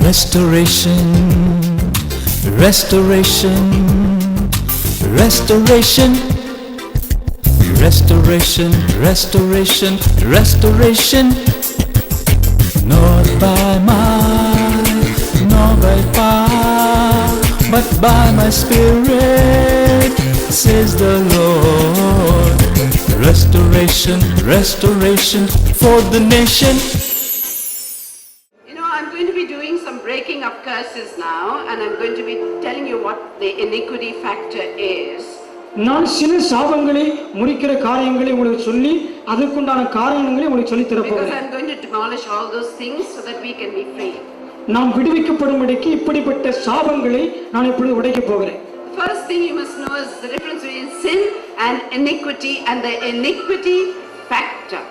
Restoration, restoration, restoration, restoration, restoration, restoration. Not by might, nor by power, but by my Spirit, says the Lord. Restoration, restoration for the nation. I'm going to be doing some breaking of curses now, and I'm going to be telling you what the iniquity factor is. நான் சில சாபங்களை முறிக்கிற காரியங்களை உங்களுக்கு சொல்லி அதற்குண்டான காரணங்களை உங்களுக்கு சொல்லி தர போகிறேன். Because I'm going to demolish all those things so that we can be free. நாம் விடுவிக்கப்படும்படிக்கு இப்படிப்பட்ட சாபங்களை நான் இப்பொழுது உடைக்க போகிறேன். The first thing you must know is the difference between sin and iniquity and the iniquity factor.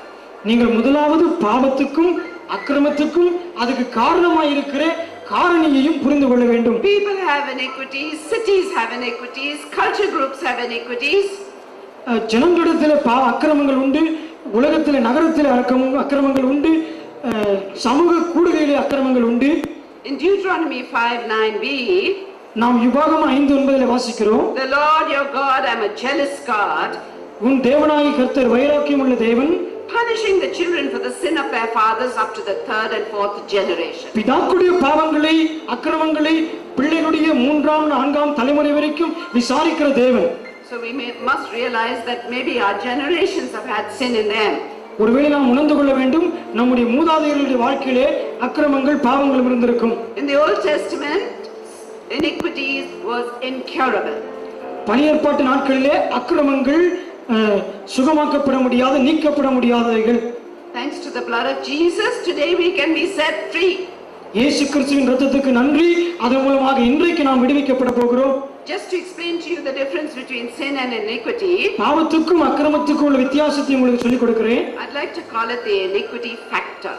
நீங்கள் முதலாவது பாவத்துக்கும் அக்கிரமத்துக்கும் அதுக்கு காரணமாய் இருக்கிற காரணியையும் புரிந்து கொள்ள வேண்டும். People have iniquities, cities have iniquities, culture groups have iniquities. ஜனங்களிடத்தில் அக்கிரமங்கள் உண்டு, உலகத்தில் நகரத்தில் அக்கிரமங்கள் உண்டு, சமூக கூடுகையிலே அக்கிரமங்கள் உண்டு. In Deuteronomy 5:9b, நாம் யுபாகமம் 5:9 வாசிக்கிறோம். The Lord your God, I am a jealous God. உன் தேவனாகிய கர்த்தர் வைராக்கியம் உள்ள தேவன், punishing the children for the sin of their fathers up to the third and fourth generation. பிதாக்களுடைய பாவங்களை அக்கிரமங்களை பிள்ளைகளுடைய 3ஆம் 4ஆம் தலைமுறை வரைக்கும் விசாரிக்கிற தேவன். So we must realize that maybe our generations have had sin in them. ஒருவேளை நாம் உணர்ந்து கொள்ள வேண்டும், நம்முடைய மூதாதையர்களுடைய வாழ்க்கையிலே அக்கிரமங்கள் பாவங்கள் இருந்திருக்கும். In the Old Testament, iniquity was incurable. பழைய ஏற்பாட்டு நாட்களிலே அக்கிரமங்கள் சுகமாக்கப்பட முடியாத, நீக்கப்பட முடியாதவைகள். Thanks to the blood of Jesus, today we can be set free. இயேசு கிறிஸ்துவின் இரத்தத்துக்கு நன்றி, அதன் மூலமாக இன்றைக்கு நாம் விடுவிக்கப்பட போகிறோம். Just to explain to you the difference between sin and iniquity, பாவத்துக்கும் அக்கிரமத்துக்கும் உள்ள வித்தியாசத்தை உங்களுக்கு சொல்லிக் கொடுக்கிறேன். I'd like to call it the iniquity factor.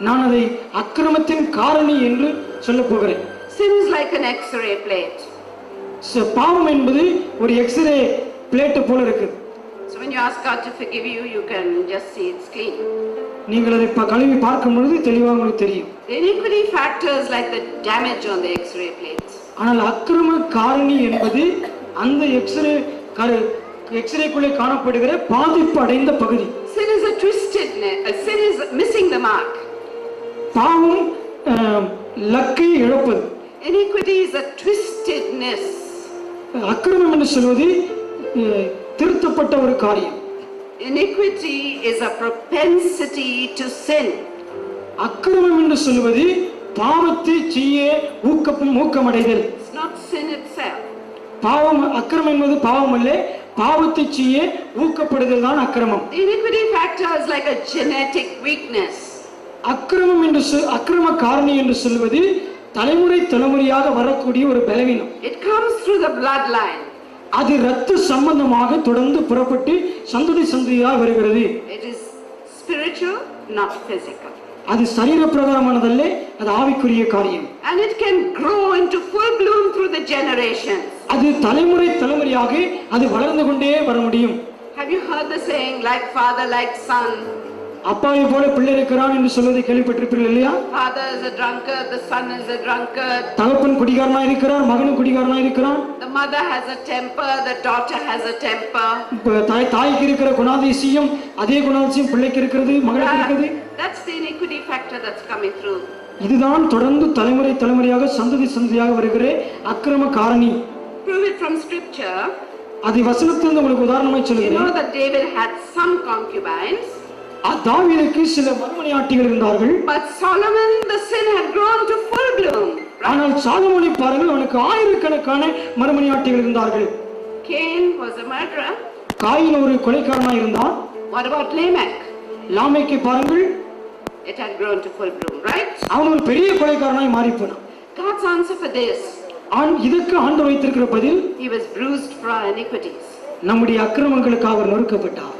நான் அதை அக்கிரமத்தின் காரணி என்று சொல்ல போகிறேன். Sin is like an X-ray plate. பாவம் என்பது ஒரு எக்ஸ்ரே பிளேட் போல இருக்குது. So when you ask God to forgive you, you can just see it's clean. நீங்கள் அதை கழுவி பார்க்கும் பொழுது தெளிவாக உங்களுக்கு தெரியும். The iniquity factor is like the damage on the X-ray plates. ஆனால் அக்கிரம காரணி என்பது அந்த எக்ஸ்ரேக்குள்ளே காணப்படுகிற பாதிப்பு அடைந்த பகுதி. Sin is a twistedness. Sin is missing the mark. பாவம் லக்கை இழப்பது. Iniquity is a twistedness. அக்கிரமம் என்று சொல்வது திருத்தப்பட்ட ஒரு காரியம். Iniquity is a propensity to sin. அக்கிரமம் என்று சொல்வது பாவத்தை செய்ய ஊக்கமடைதல். It's not sin itself. பாவம் அக்கிரமம் என்பது பாவம் அல்ல, பாவத்தை செய்ய ஊக்கப்படுதல் தான் அக்கிரமம். The iniquity factor is like a genetic weakness. அக்கிரமம் என்று அக்கிரம காரணி என்று சொல்வது தலைமுறையாக வரக்கூடிய ஒரு பலவீனம். It comes through the bloodline. அது இரத்த சம்பந்தமாக தொடர்ந்து புறப்பட்டு சந்ததியாக வருகிறது. It is spiritual, not physical. அது சரீர பிரகாரமானதல்ல, அது ஆவிக்குரிய காரியம். And it can grow into full bloom through the generations. அது தலைமுறையாக அது வளர்ந்து கொண்டே வர முடியும். Have you heard the saying, like father like son? அப்பாவை போல பிள்ளை இருக்கிறான் என்று சொல்வதை கேள்விப்பட்டிருப்பீர்கள் இல்லையா? Father is a drunkard, the son is a drunkard. தகப்பன் குடிகாரனா இருக்கிறான், மகனும் குடிகாரனா இருக்கிறான். The mother has a temper, the daughter has a temper. தாய்க்கு இருக்கிற குணாதிசயம் அதே குணாதிசயம் பிள்ளைக்கு இருக்கிறது, மகளுக்கு இருக்கிறது. That's the iniquity factor that's coming through. இதுதான் தொடர்ந்து தலைமுறையாக சந்ததியாக வருகிற அக்கிரம காரணி. Prove it from scripture. அது வசனத்திலிருந்து உங்களுக்கு உதாரணமாய் சொல்கிறேன். You know that David had some concubines. தாவீதுக்கு சில மறுமனையாட்டிகள் இருந்தார்கள். But Solomon, the sin had grown to full bloom. ஆனால் சாலமோனை பாருங்கள், அவனுக்கு ஆயிரக்கணக்கான மறுமனையாட்டிகள் இருந்தார்கள். Cain was a murderer. Coin ஒரு கொலைகாரனாய் இருந்தான். What about Lamech? லாமேக்கை பாருங்கள், it had grown to full bloom, right? அவன் ஒரு பெரிய கொலைகாரனாய் மாறி போனான். God's answer for this, இதற்கு ஆண்டவர் வைத்திருக்கிற பதில், he was bruised for our iniquities. நம்முடைய அக்கிரமங்களுக்காக அவர் நொறுக்கப்பட்டார்.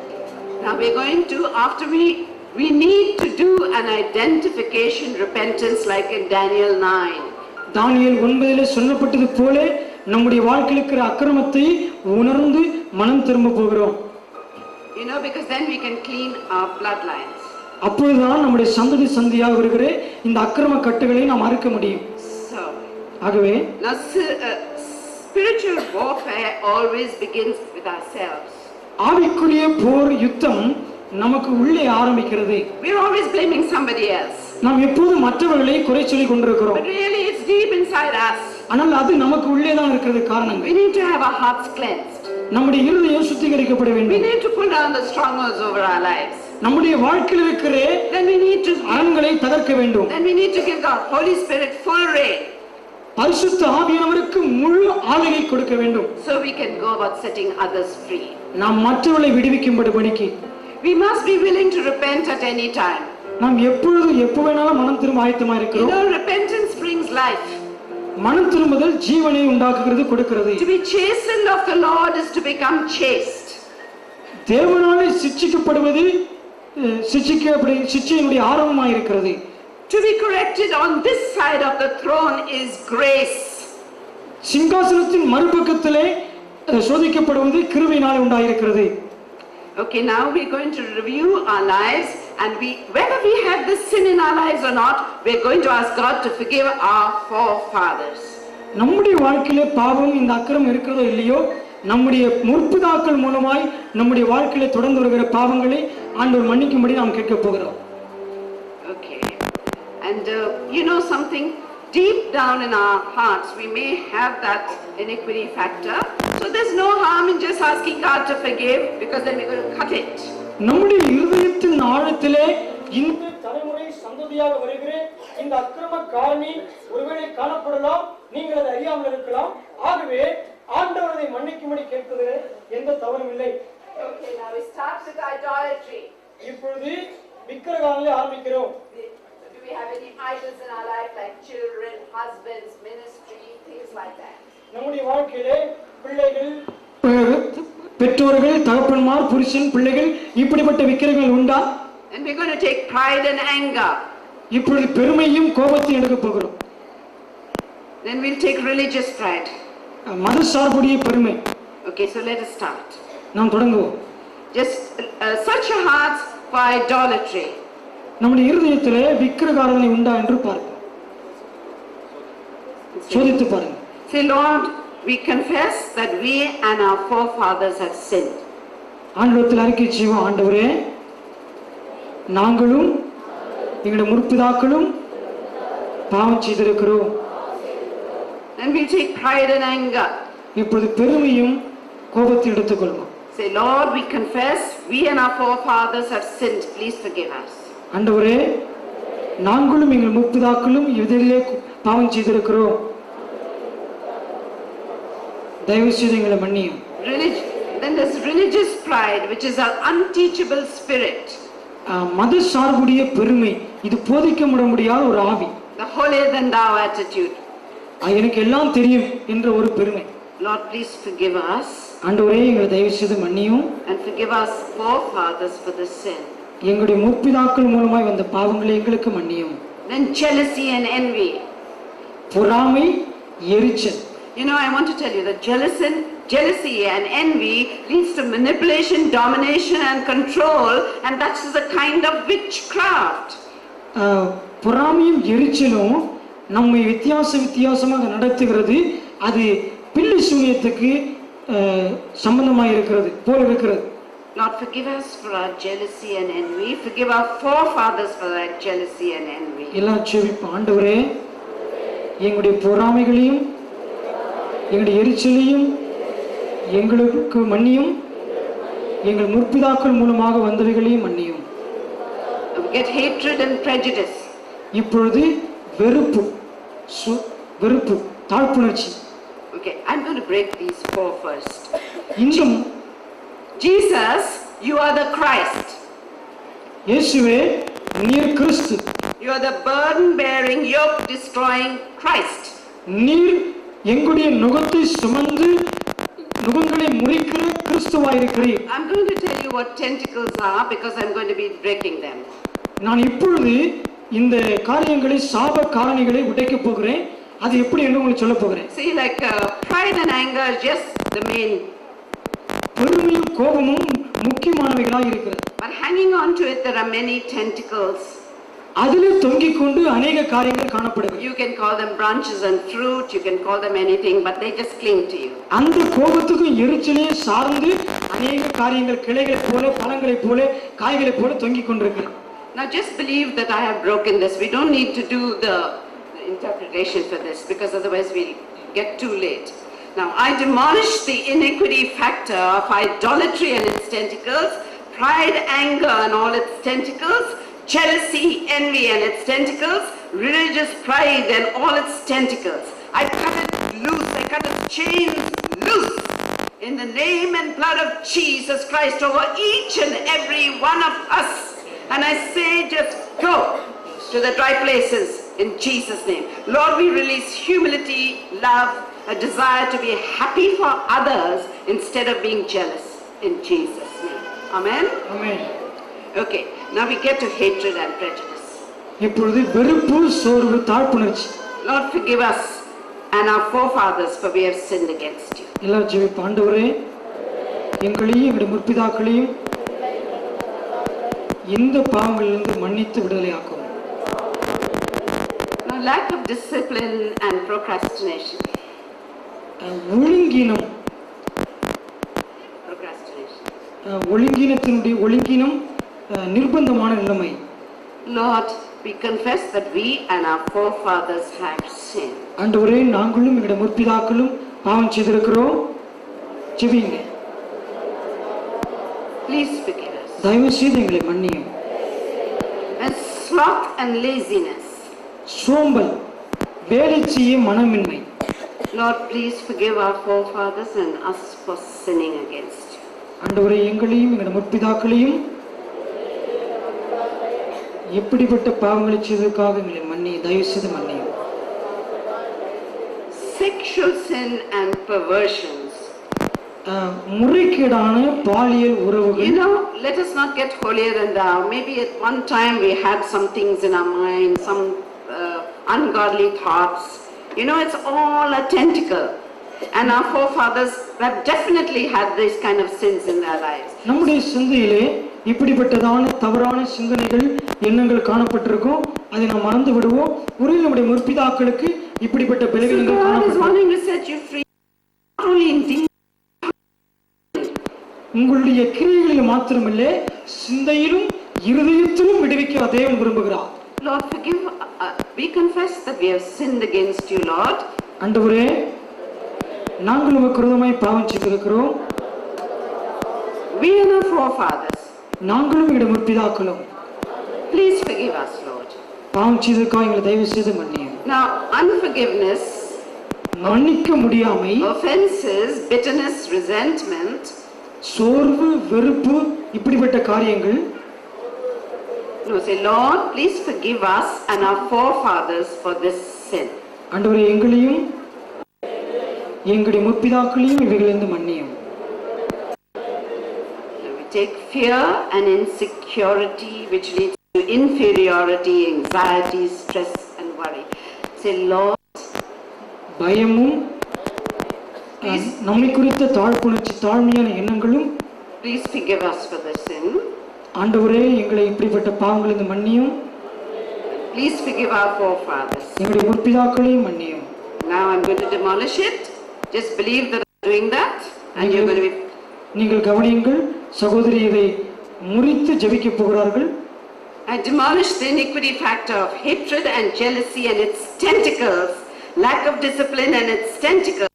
Now we're going to, after we need to do an identification repentance like in Daniel 9. தானியேல் 9 சொல்லப்பட்டது போல நம்முடைய வாழ்க்கையில் இருக்கிற அக்கிரமத்தை உணர்ந்து மனம் திரும்ப போகிறோம். You know, because then we can clean our bloodlines. அப்பொழுதுதான் நம்முடைய சந்ததியாக வருகிற இந்த அக்கிரம கட்டுகளை நாம் அறுக்க முடியும். ஆகவே Now, spiritual warfare always begins with ourselves. ஆவிக்குரிய போர் யுத்தம் நமக்கு உள்ளே ஆரம்பிக்கிறது. We're always blaming somebody else. நாம் எப்போதும் மற்றவர்களை குறை சொல்லிக் கொண்டிருக்கிறோம். But really it's deep inside us. ஆனால் அது நமக்கு உள்ளே தான் இருக்கிறது காரணங்கள். We need to have our hearts cleansed. நம்முடைய இருதயம் சுத்திகரிக்கப்பட We வேண்டும். need to pull down the strongholds over our lives. நம்முடைய வாழ்க்கையில் இருக்கிற Then we need to அரண்களை தகர்க்க வேண்டும். Then we need to give the Holy Spirit full reign. பரிசுத்த ஆவியானவருக்கு முழு ஆளுகை கொடுக்க வேண்டும். So we can go about setting others free. நாம் மற்றவர்களை விடுவிக்கும்படிக்கு We must be willing to repent at any time. நாம் எப்போ வேணாலும் மனம் திரும்ப ஆயத்தமா You இருக்கிறோம். know, repentance brings life. மனம் திரும்புதல் ஜீவனை உண்டாக்குகிறது, கொடுக்கிறது. To be chastened of the Lord is to become chaste. தேவனாலே சிட்சிக்கப்படுவது சிட்சையினுடைய ஆரம்பமாக இருக்கிறது. To be corrected on this side of the throne is grace. சிங்காசனத்தின் மறுபக்கத்திலே சோதிக்கப்படுவது கிருபையினாலே உண்டாயிருக்கிறது. Okay, now we're going to review our lives, and whether we have this sin in our lives or not, we're going to ask God to forgive our forefathers. நம்முடைய வாழ்க்கையிலே பாவம் இந்த அக்கிரமம் இருக்கிறதோ இல்லையோ, நம்முடைய முற்பிதாக்கள் மூலமாய் நம்முடைய வாழ்க்கையிலே தொடர்ந்து வருகிற பாவங்களை ஆண்டவர் மன்னிக்கும்படி நாம் கேட்க போகிறோம். Okay, and you know something, deep down in our hearts we may have that iniquity factor, so there's no harm in just asking God to forgive, because then we're going to cut it. நம்முடைய இருதயத்தின் ஆழத்திலே இந்த தலைமுறை சந்ததியாக வருகிற இந்த அக்கிரம காரணி ஒருவேளை காணப்படலாம், நீங்கள் அதை அறியாமல் இருக்கலாம். ஆகவே ஆண்டவர் அதை மன்னிக்கும்படி கேட்பதிலே எந்த தவறும் இல்லை. Okay, now we start with idolatry. இப்பொழுது விக்கிரகாரங்களை ஆரம்பிக்கிறோம். Do we have any idols in our life, like children, husbands, ministry, things like that? நம்முடைய வாழ்க்கையிலே பிள்ளைகள், பெற்றோர்கள், தகப்பன்மார், புருஷன், பிள்ளைகள், இப்படிப்பட்ட விக்கிரகங்கள் உண்டா? And we're going to take pride and anger. இப்பொழுது பெருமையும் கோபத்தையும் எடுக்க போகிறோம். Then we'll take religious pride. மத சார்புடைய பெருமை. Okay, so let us start. நாம் தொடங்குவோம். Just search your hearts for idolatry. நம்முடைய இருதயத்திலே விக்கிரகாராதனை உண்டா என்று பார்ப்போம். சோதித்து பாருங்க. Say, Lord, we confess that we and our forefathers have sinned. ஆண்டவரிடத்தில் அறிக்கை செய்வோம். ஆண்டவரே, நாங்களும் எங்களுடைய முற்பிதாக்களும் பாவம் செய்திருக்கிறோம். And we take pride and anger. இப்பொழுது பெருமையும் கோபத்தை எடுத்துக்கொள்வோம். Say, Lord, we confess we and our forefathers have sinned. Please forgive us. ஆண்டவரே, நாங்களும் எங்கள் முற்பிதாக்களும் இதிலே பாவம் செய்திருக்கிறோம். தயவு செய்து எங்களை மன்னியும். Then there's religious pride, which is an unteachable spirit. மத சார்புடைய பெருமை, இது போதிக்க முடியாத ஒரு ஆவி. The holier than thou attitude. எனக்கு எல்லாம் தெரியும் என்ற ஒரு பெருமை. Lord, please forgive us. ஆண்டவரே, எங்களை தயவு செய்து மன்னியும். And forgive us forefathers for the sin. எங்களுடைய முற்பிதாக்கள் மூலமாய் வந்த பாவங்களை எங்களுக்கு மன்னியும். Then jealousy and envy. பொறாமை, எரிச்சல். You know, I want to tell you that jealousy and envy leads to manipulation, domination and control, and that's a kind of witchcraft. பொறாமையும் எரிச்சலும் நம்மை வித்தியாசமாக நடத்துகிறது. அது பில்லி சூனியத்துக்கு சம்பந்தமாக இருக்கிறது போல இருக்கிறது. Lord, forgive us for our jealousy and envy. Forgive our forefathers for that jealousy and envy. எல்லாம் செபிப்போம். ஆண்டவரே, எங்களுடைய பொறாமைகளையும் எங்களுடைய எரிச்சலையும் எங்களுக்கு மன்னியும். எங்கள் முற்பிதாக்கள் மூலமாக வந்தவைகளையும் மன்னியும். We get hatred and prejudice. இப்பொழுது வெறுப்பு, தாழ்ப்புணர்ச்சி. Okay, I'm going to break these four first. இன்னும் Jesus, you are the Christ. இயேசுவே, நீர் கிறிஸ்து. You are the burden bearing, yoke destroying Christ. நீர் எங்களுடைய நுகத்தை சுமந்து நுகங்களை முறிக்கிற கிறிஸ்துவாய் இருக்கிறீர். I'm going to tell you what tentacles are, because I'm going to be breaking them. நான் இப்பொழுது இந்த காரியங்களை, சாப காரணிகளை உடைக்க போகிறேன். அது எப்படி என்று உங்களுக்கு சொல்ல போகிறேன். See, like pride and anger is just the main. பெருமையும் கோபமும் முக்கியமானவைகளாக இருக்கிறது. But hanging on to it, there are many tentacles. அதிலே தொங்கிக் கொண்டு அநேக காரியங்கள் காணப்படுகிறது. You can call them branches and fruit, you can call them anything, but they just cling to you. அந்த கோபத்துக்கும் எரிச்சலையும் சார்ந்து அநேக காரியங்கள் கிளைகளைப் போல, பழங்களைப் போல, காய்களைப் போல தொங்கிக் கொண்டிருக்கிறது. Now just believe that I have broken this. We don't need to do the interpretation for this, because otherwise we'll get too late. Now I demolish the iniquity factor of idolatry and its tentacles, pride, anger and all its tentacles, jealousy, envy and its tentacles, religious pride and all its tentacles. I cut it loose, I cut its chains loose in the name and blood of Jesus Christ over each and every one of us. And I say, just go to the dry places in Jesus' name. Lord, we release humility, love, a desire to be happy for others instead of being jealous in Jesus' name. Amen? Amen. Okay, now we get to hatred and prejudice. இப்பொழுது வெறுப்பு, சோர்வு, தாழ்ப்புணர்ச்சி. Lord, forgive us and our forefathers, for we have sinned against you. எல்லாரும் ஜெபிப்போம். ஆண்டவரே, எங்களையும் எங்களுடைய முற்பிதாக்களையும் இந்த பாவங்களிலிருந்து மன்னித்து விடுதலையாக்கும். Now, lack of discipline and procrastination. ஒழுங்கீனம், ஒழுங்கீனம் நிர்பந்தமான நிலைமை. Lord, we confess that we and our forefathers have sinned. ஆண்டவரே, நாங்களும் எங்களுடைய முற்பிதாக்களும் பாவம் செய்திருக்கிறோம். ஜெபிங்க. Please forgive us. தயவு செய்து எங்களை மன்னியும். And sloth and laziness. சோம்பல், வேலை செய்ய மனமின்மை. Lord, please forgive our forefathers and us for sinning against you. ஆண்டவரே, எங்களையும் எங்களுடைய முற்பிதாக்களையும் எப்படிப்பட்ட பாவங்களை செய்ததற்காக எங்களை மன்னி, தயவு செய்து மன்னியும். Sexual sin and perversions. முறைகேடான பாலியல் உறவுகள். You know, let us not get holier than thou. Maybe at one time we had some things in our mind, some ungodly thoughts. You know, it's all a tentacle. And our forefathers have definitely had this kind of sins in their lives. நம்முடைய சிந்தையிலே இப்படிப்பட்டதான தவறான சிந்தனைகள், எண்ணங்கள் காணப்பட்டிருக்கும். அதை நாம் மறந்து விடுவோம். ஒருவேளை நம்முடைய முற்பிதாக்களுக்கு இப்படிப்பட்ட பலவீனங்கள் God is காணப்பட்டிருக்கும். wanting to set you free, not only in deed. உங்களுடைய கிரியைகளில் மாத்திரமல்ல, சிந்தையிலும் இருதயத்திலும் விடுவிக்க தேவன் விரும்புகிறார். Lord, forgive. We confess that we have sinned against you, Lord. ஆண்டவரே, நாங்கள் உமக்கு விரோதமாய் பாவம் செய்திருக்கிறோம். We and our forefathers. நாங்களும் எங்களுடைய முற்பிதாக்களும். Please forgive us, Lord. பாவம் செய்ததற்காக எங்களை தயவு செய்து மன்னியும். Now, unforgiveness, மன்னிக்க முடியாமை, offenses, bitterness, resentment. சோர்வு, வெறுப்பு, இப்படிப்பட்ட காரியங்கள். No, say, Lord, please forgive us and our forefathers for this sin. ஆண்டவரே, எங்களையும் எங்களுடைய முற்பிதாக்களையும் இவைகளிலிருந்து மன்னியும். Now we take fear and insecurity, which leads to inferiority, anxiety, stress and worry. Say, Lord, பயமும் நம்மை குறித்த தாழ்ப்புணர்ச்சி, தாழ்மையான எண்ணங்களும். please forgive us for this sin. ஆண்டவரே, எங்களை இப்படிப்பட்ட பாவங்களிலிருந்து மன்னியும். Please forgive our forefathers. எங்களுடைய முற்பிதாக்களையும் மன்னியும். Now I'm going to demolish it. Just believe that I'm doing that and you're going to be... நீங்கள் கவனியுங்கள், சகோதரி இதை முறித்து ஜெபிக்க போகிறார்கள். I demolish the iniquity factor of hatred and jealousy and its tentacles, lack of discipline and its tentacles,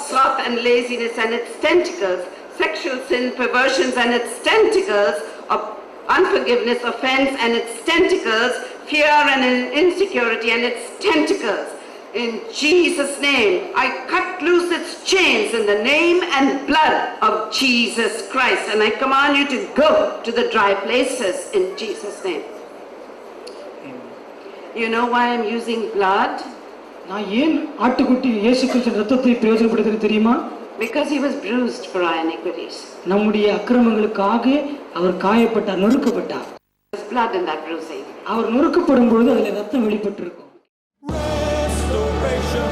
sloth and laziness and its tentacles, sexual sin, perversions and its tentacles, unforgiveness, offense and its tentacles, fear and insecurity and its tentacles. In Jesus' name, I cut loose its chains in the name and blood of Jesus Christ. And I command you to go to the dry places in Jesus' name. You know why I'm using blood? நான் ஏன் ஆட்டுக்குட்டி இயேசு கிறிஸ்துவின் ரத்தத்தை பிரயோஜனப்படுத்துறது தெரியுமா? Because he was bruised for our iniquities. நம்முடைய அக்கிரமங்களுக்காக அவர் காயப்பட்டார், நொறுக்கப்பட்டார். There's blood in that bruising. அவர் நொறுக்கப்படும் பொழுது அதில் ரத்தம் வெளிப்பட்டிருக்கும். Restoration.